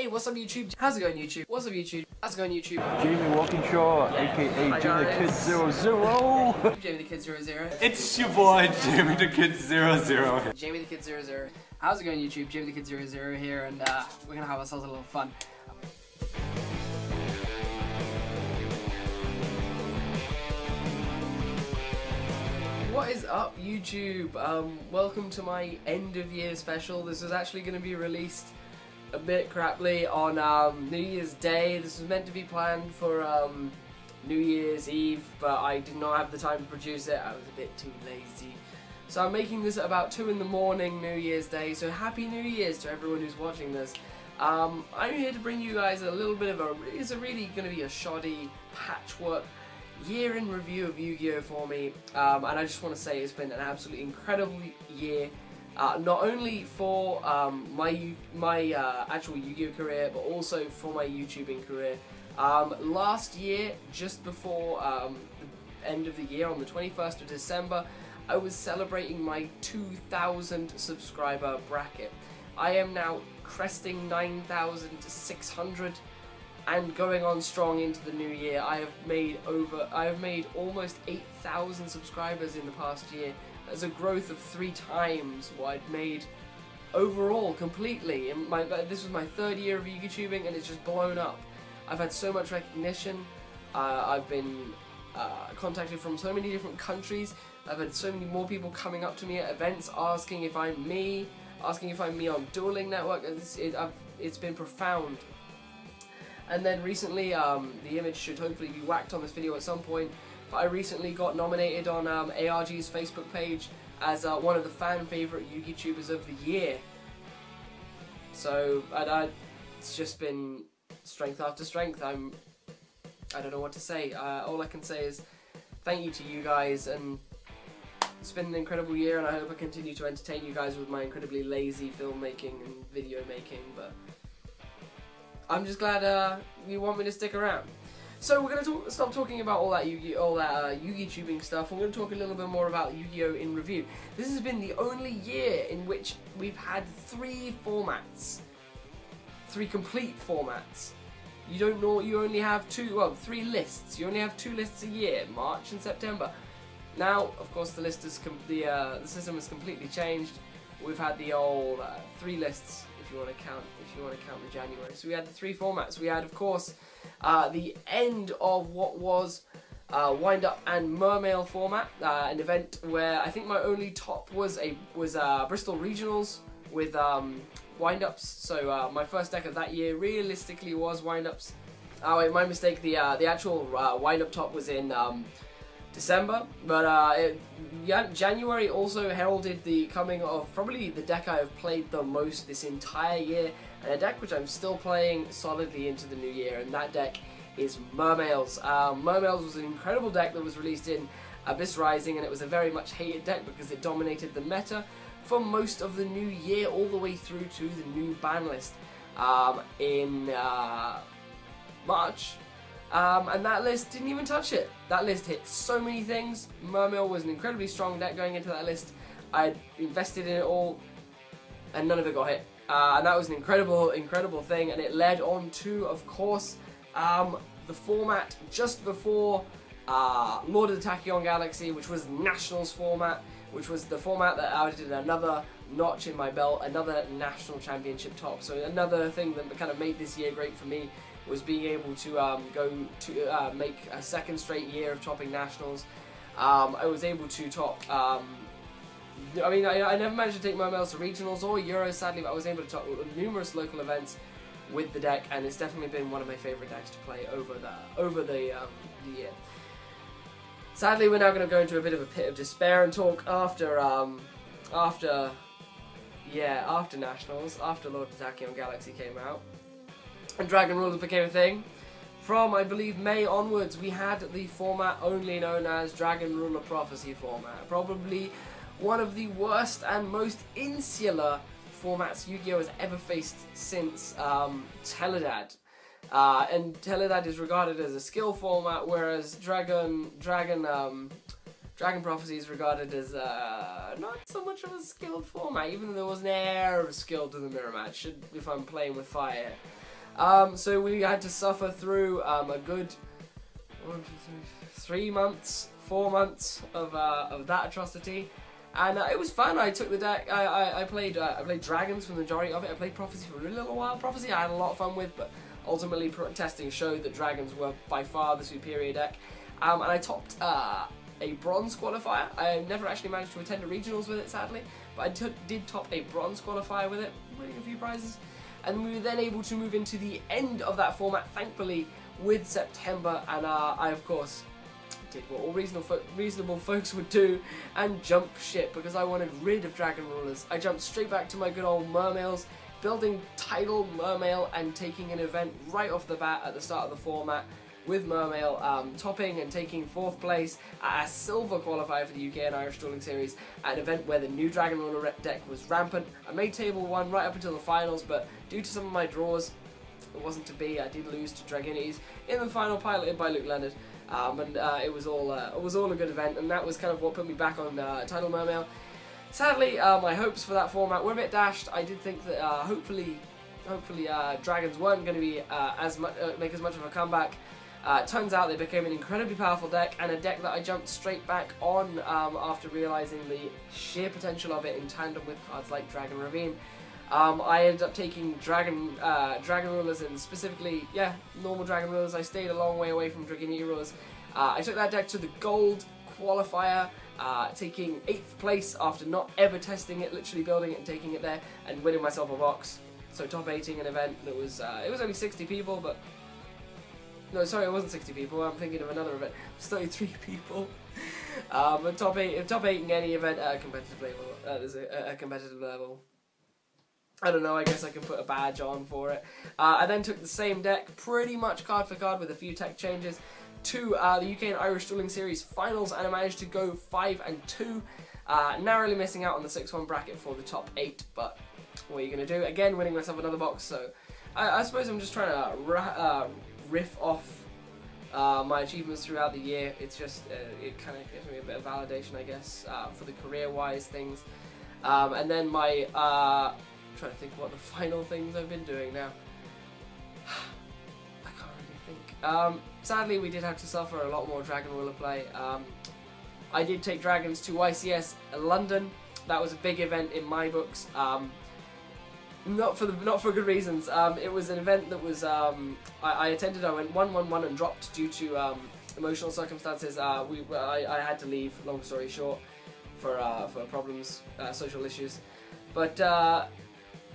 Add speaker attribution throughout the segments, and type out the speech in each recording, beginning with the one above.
Speaker 1: Hey, what's up YouTube? How's it going YouTube? What's up YouTube? How's it going YouTube?
Speaker 2: Jamie Walkinshaw, aka Jamiethekid00's.
Speaker 1: Jamiethekid00's.
Speaker 3: It's your boy, Jamiethekid00's.
Speaker 1: Jamiethekid00's. How's it going YouTube? Jamiethekid00's here, and we're gonna have ourselves a little fun. What is up YouTube? Welcome to my end of year special. This is actually going to be released a bit crappily on New Year's Day. This was meant to be planned for New Year's Eve, but I did not have the time to produce it. I was a bit too lazy. So I'm making this at about 2 in the morning New Year's Day, so Happy New Year's to everyone who's watching this. I'm here to bring you guys a little bit of it's really going to be a shoddy patchwork year in review of Yu-Gi-Oh for me, and I just want to say it's been an absolutely incredible year, not only for my actual Yu-Gi-Oh career, but also for my YouTubing career. Last year, just before the end of the year, on the 21st of December, I was celebrating my 2,000 subscriber bracket. I am now cresting 9,600. And going on strong into the new year. I have made almost 8,000 subscribers in the past year. That's a growth of 3 times what I'd made overall completely. This was my 3rd year of YouTubing, and it's just blown up. I've had so much recognition. I've been contacted from so many different countries. I've had so many more people coming up to me at events asking if I'm me, on Dueling Network. It's been profound. And then recently, the image should hopefully be whacked on this video at some point, but I recently got nominated on ARG's Facebook page as one of the fan favourite YouTubers of the year. So it's just been strength after strength. I don't know what to say. All I can say is thank you to you guys, and it's been an incredible year, and I hope I continue to entertain you guys with my incredibly lazy filmmaking and video making, but I'm just glad you want me to stick around. So we're gonna stop talking about all that Yu-Gi-tubing stuff. We're gonna talk a little bit more about Yu-Gi-Oh in review. This has been the only year in which we've had 3 formats, 3 complete formats. You only have 3 lists. You only have 2 lists a year, March and September. Now, of course, the system has completely changed. We've had the old 3 lists. If you want to count the January. So we had the 3 formats. We had, of course, the end of what was Wind Up and Mermail format, an event where I think my only top was Bristol Regionals with Wind Ups. So my first deck of that year realistically was Wind Ups. Oh wait, my mistake. The actual Wind Up top was in December, but January also heralded the coming of probably the deck I have played the most this entire year, and a deck which I'm still playing solidly into the new year, and that deck is Mermails. Mermails was an incredible deck that was released in Abyss Rising, and it was a very much hated deck because it dominated the meta for most of the new year, all the way through to the new ban list in March. And that list didn't even touch it. That list hit so many things. Mermail was an incredibly strong deck going into that list. I invested in it all, and none of it got hit. And that was an incredible thing, and it led on to, of course, the format just before Lord of the Tachyon Galaxy, which was Nationals format, which was the format that added another notch in my belt, another national championship top. So another thing that kind of made this year great for me was being able to make a 2nd straight year of topping nationals. I was able to top. I never managed to take Mermails to regionals or Euros, sadly, but I was able to top numerous local events with the deck, and it's definitely been one of my favourite decks to play over the year. Sadly, we're now going to go into a bit of a pit of despair and talk after nationals, after Lord of the Tachyon Galaxy came out and Dragon Rulers became a thing. From, I believe, May onwards, we had the format only known as Dragon Ruler Prophecy format. Probably one of the worst and most insular formats Yu-Gi-Oh has ever faced since Teledad. And Teledad is regarded as a skill format, whereas Dragon Prophecy is regarded as not so much of a skilled format, even though there was an air of skill to the mirror match, if I'm playing with fire. So we had to suffer through a good 3 months, 4 months of that atrocity, and it was fun. I took the deck. I played dragons for the majority of it. I played prophecy for a little while. Prophecy I had a lot of fun with, but ultimately testing showed that dragons were by far the superior deck. And I topped a bronze qualifier. I never actually managed to attend a regionals with it, sadly, but I did top a bronze qualifier with it, winning a few prizes. And we were then able to move into the end of that format, thankfully, with September. And I, of course, did what all reasonable folks would do and jump ship because I wanted rid of Dragon Rulers. I jumped straight back to my good old Mermails, building title Mermail and taking an event right off the bat at the start of the format with Mermail, topping and taking 4th place at a silver qualifier for the UK and Irish Dueling Series at an event where the new Dragon Ruler deck was rampant. I made table 1 right up until the finals, but due to some of my draws, it wasn't to be. I did lose to Dragonites in the final, piloted by Luke Leonard, and it was all a good event, and that was kind of what put me back on title Mermail. Sadly, my hopes for that format were a bit dashed. I did think that hopefully Dragons weren't going to be make as much of a comeback. Turns out they became an incredibly powerful deck, and a deck that I jumped straight back on after realising the sheer potential of it in tandem with cards like Dragon Ravine. I ended up taking Dragon Rulers, and specifically, yeah, normal Dragon Rulers. I stayed a long way away from Dragonite Rulers. I took that deck to the gold qualifier, taking 8th place after not ever testing it, literally building it and taking it there, and winning myself a box. So top 8ing an event that was, it was only 60 people, but no, sorry, it wasn't 60 people. I'm thinking of another event. It was 33 people. But top 8 in any event at a competitive level. There's a competitive level. I don't know. I guess I can put a badge on for it. I then took the same deck, pretty much card for card, with a few tech changes, to the UK and Irish Dueling Series finals, and I managed to go 5-2, narrowly missing out on the 6-1 bracket for the top 8. But what are you gonna do? Again, winning myself another box. So I suppose I'm just trying to riff off my achievements throughout the year. It's just it kind of gives me a bit of validation, I guess, for the career-wise things. And then my I'm trying to think what the final things I've been doing now. I can't really think. Sadly, we did have to suffer a lot more Dragon Ruler play. I did take Dragons to YCS London. That was a big event in my books. Not for good reasons. It was an event that was I attended. I went 1-1-1 and dropped due to emotional circumstances. I had to leave. Long story short, for problems, social issues. But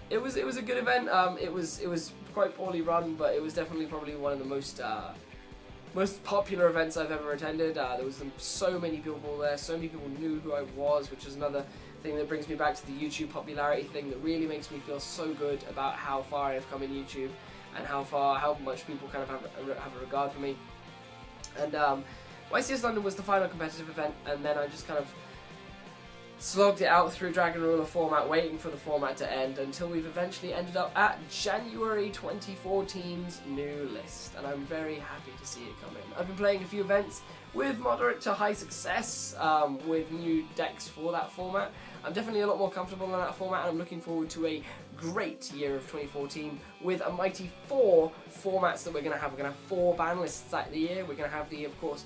Speaker 1: it was a good event. It was quite poorly run, but it was definitely probably one of the most popular events I've ever attended. There was so many people there. So many people knew who I was, which is another thing that brings me back to the YouTube popularity thing that really makes me feel so good about how far I've come in YouTube and how much people kind of have a regard for me. And YCS London was the final competitive event, and then I just kind of slogged it out through Dragon Ruler format, waiting for the format to end until we've eventually ended up at January 2014's new list, and I'm very happy to see it come in. I've been playing a few events with moderate to high success with new decks for that format. I'm definitely a lot more comfortable in that format, and I'm looking forward to a great year of 2014 with a mighty 4 formats that we're going to have. We're going to have 4 ban lists at the year. We're going to have the, of course,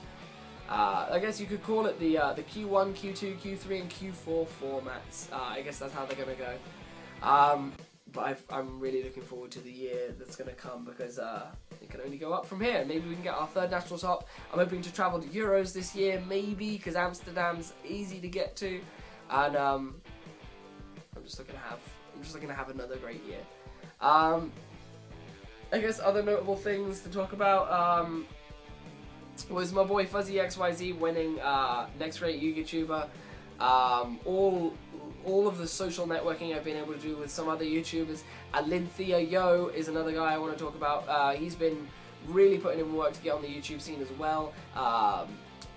Speaker 1: I guess you could call it the Q1, Q2, Q3, and Q4 formats. I guess that's how they're going to go. But I'm really looking forward to the year that's going to come, because it can only go up from here. Maybe we can get our 3rd national top. I'm hoping to travel to Euros this year, maybe, because Amsterdam's easy to get to, and I'm just looking to have another great year. I guess other notable things to talk about was my boy Fuzzy XYZ winning Next Rate YouTuber. All of the social networking I've been able to do with some other YouTubers. Alinthea Yo is another guy I want to talk about. He's been really putting in work to get on the YouTube scene as well.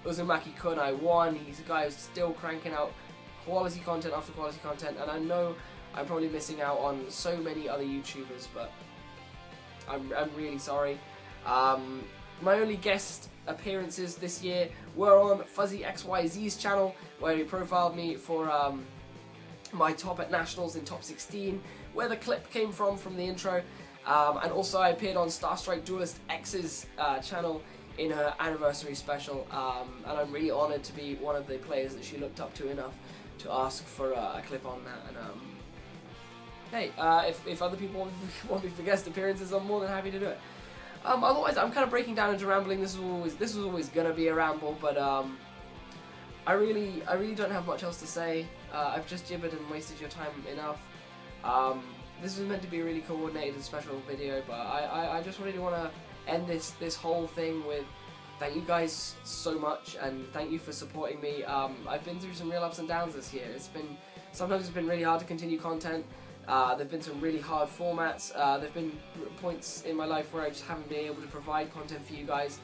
Speaker 1: Uzumaki Kunai won. He's a guy who's still cranking out quality content after quality content, and I know I'm probably missing out on so many other YouTubers, but I'm really sorry. My only guest appearances this year were on Fuzzy XYZ's channel, where he profiled me for my top at nationals in top 16, where the clip came from the intro. And also I appeared on Jamiethekid00's channel in her anniversary special, and I'm really honoured to be one of the players that she looked up to enough to ask for a clip on that. And hey, if other people want me for guest appearances, I'm more than happy to do it. Otherwise, I'm kind of breaking down into rambling. This was always gonna be a ramble, but I really don't have much else to say. I've just gibbered and wasted your time enough. This was meant to be a really coordinated and special video, but I just really want to end this whole thing with thank you guys so much, and thank you for supporting me. I've been through some real ups and downs this year. Sometimes it's been really hard to continue content. There've been some really hard formats. There've been points in my life where I just haven't been able to provide content for you guys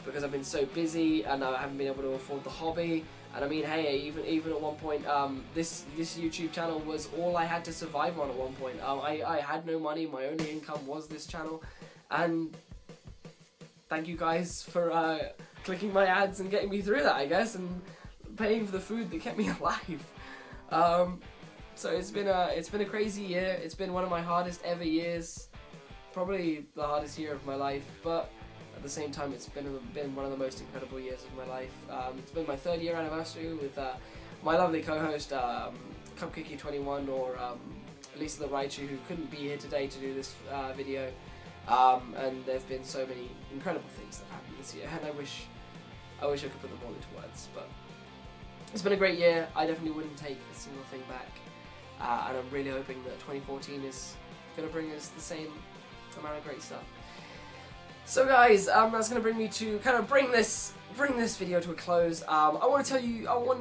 Speaker 1: because I've been so busy and I haven't been able to afford the hobby. And I mean, hey, even at one point, this YouTube channel was all I had to survive on at one point. I had no money. My only income was this channel, and thank you guys for clicking my ads and getting me through that, I guess, and paying for the food that kept me alive. So it's been a crazy year. It's been one of my hardest ever years, probably the hardest year of my life, but at the same time it's been one of the most incredible years of my life. It's been my 3rd year anniversary with my lovely co-host Jamiethekid00's, or Lisa the Raichu, who couldn't be here today to do this video. And there have been so many incredible things that have happened this year, and I wish I could put them all into words, but it's been a great year. I definitely wouldn't take a single thing back. And I'm really hoping that 2014 is going to bring us the same amount of great stuff. So guys, that's going to bring me to kind of bring this video to a close. I want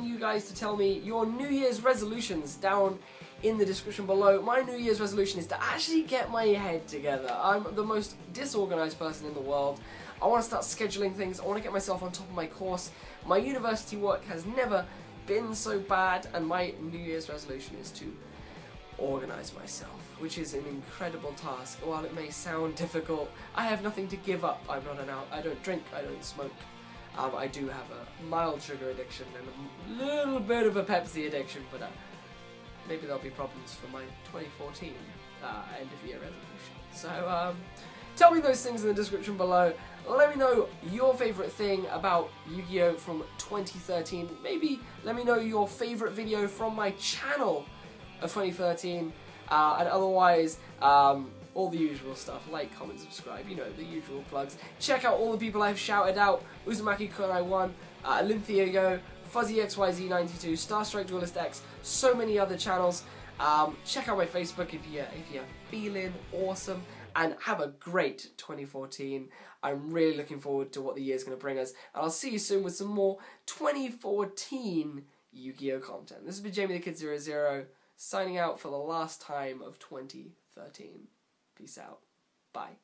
Speaker 1: you guys to tell me your New Year's resolutions down in the description below. My New Year's resolution is to actually get my head together. I'm the most disorganized person in the world. I want to start scheduling things. I want to get myself on top of my course. My university work has never been so bad, and my New Year's resolution is to organize myself, which is an incredible task. While it may sound difficult, I have nothing to give up. I don't drink, I don't smoke. I do have a mild sugar addiction and a little bit of a Pepsi addiction, but maybe there'll be problems for my 2014 end of year resolution. So tell me those things in the description below. Let me know your favourite thing about Yu-Gi-Oh! From 2013. Maybe let me know your favourite video from my channel of 2013. And otherwise, all the usual stuff. Like, comment, subscribe, you know, the usual plugs. Check out all the people I've shouted out. Uzumaki-kun-I-1, Olympiago, FuzzyXYZ92, Jamiethekid00's, so many other channels. Check out my Facebook if you're feeling awesome. And have a great 2014. I'm really looking forward to what the year's going to bring us. And I'll see you soon with some more 2014 Yu-Gi-Oh! Content. This has been Jamiethekid00's, signing out for the last time of 2013. Peace out. Bye.